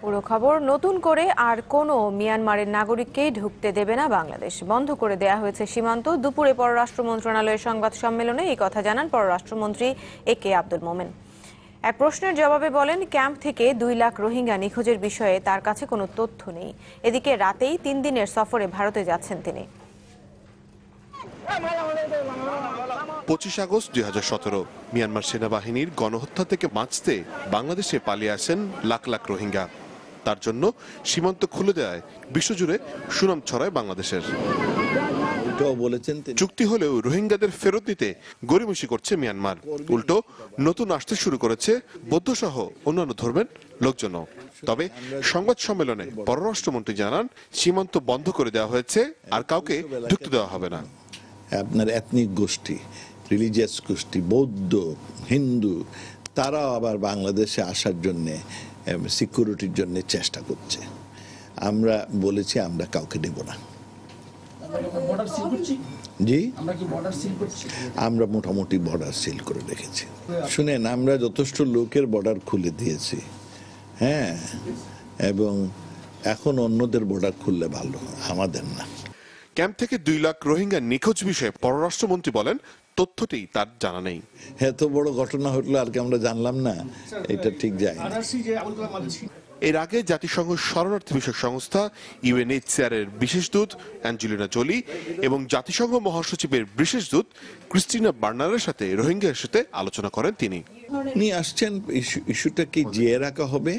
পুরো খবর। নতুন করে আর কোনো মিয়ানমারের নাগরিককেই ঢুকতে দেবে না বাংলাদেশ। বন্ধ করে দেয়া হয়েছে সীমান্ত। দুপুরে পররাষ্ট্র মন্ত্রণালয়ের সংবাদ সম্মেলনে এই কথা জানান পররাষ্ট্রমন্ত্রী এ.কে আব্দুল মোমেন। এক প্রশ্নের জবাবে বলেন, ক্যাম্প থেকে 2 লাখ রোহিঙ্গা নিখোঁজের বিষয়ে তার কাছে কোনো তথ্য নেই। এদিকে রাতেই 3 দিনের সফরে ভারতে যাচ্ছেন তিনি। 25 আগস্ট 2017 মিয়ানমার সেনাবাহিনীর গণহত্যা থেকে বাঁচতে বাংলাদেশে পালিয়ে আসেন লাখ লাখ রোহিঙ্গা। তার জন্য সীমান্ত খুলে দেয় বিশ্বজুড়ে সুনাম ছড়ায় বাংলাদেশের। চুক্তি হলেও রোহিঙ্গাদের ফেরত দিতে গড়িমসি করছে মিয়ানমার। উল্টো নতুন আসতে শুরু করেছে বৌদ্ধসহ অন্যান্য ধর্মের লোকজনও। তবে সংবাদ সম্মেলনে পররাষ্ট্রমন্ত্রী জানান, সীমান্ত বন্ধ করে দেওয়া হয়েছে, আর কাউকে ঢুকতে দেওয়া হবে না। আপনার এথনিক গোষ্ঠী, রিলিজিয়াস গোষ্ঠী, বৌদ্ধ, হিন্দু, তারাও আবার বাংলাদেশে আসার জন্যে, সিকিউরিটির জন্য চেষ্টা করছে। আমরা বলেছি আমরা কাউকে দেব না। জি, আমরা মোটামুটি বর্ডার সিল করে রেখেছি। শুনেন, আমরা যথেষ্ট লোকের বর্ডার খুলে দিয়েছি, হ্যাঁ, এবং এখন অন্যদের বর্ডার খুললে ভালো, আমাদের না। ক্যাম্প থেকে 2 লাখ রোহিঙ্গা নিখোঁজ বিষয়ে পররাষ্ট্রমন্ত্রী বলেন, তথ্যটি তার জানা নেই। এত বড় ঘটনা ঘটলো আর কি আমরা জানলাম না, এটা ঠিক যায় না। এর আগে জাতিসংঘ শরণার্থী বিষয়ক সংস্থা UNHCR এর বিশেষ দূত অ্যাঞ্জেলিনা জোলি এবং জাতিসংঘ মহাসচিবের বিশেষ দূত ক্রিস্টিনা বার্নারের সাথে রোহিঙ্গা ইস্যুতে আলোচনা করেন তিনি। নিয়ে আসছেন ইস্যুটা কি জিয়ে রাখা হবে,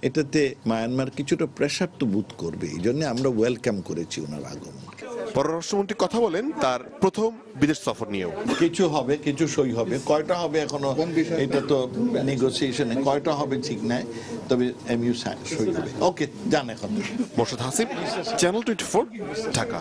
এটাতে মায়ানমার কিছুটা প্রেশার তো বোধ করবে, এই জন্য আমরা ওয়েলকাম করেছি ওনার আগমন। পররাষ্ট্রমন্ত্রী কথা বলেন তার প্রথম বিদেশ সফর নিয়েও। কিছু হবে, কিছু সই হবে, কয়টা হবে এখনো এটা তো নেগোসিয়েশনে, কয়টা হবে ঠিক নাই, তবে MOU সই হবে। ওকে, যান এখন। মোর্শেদ হাসিব, চ্যানেল 24, ঢাকা।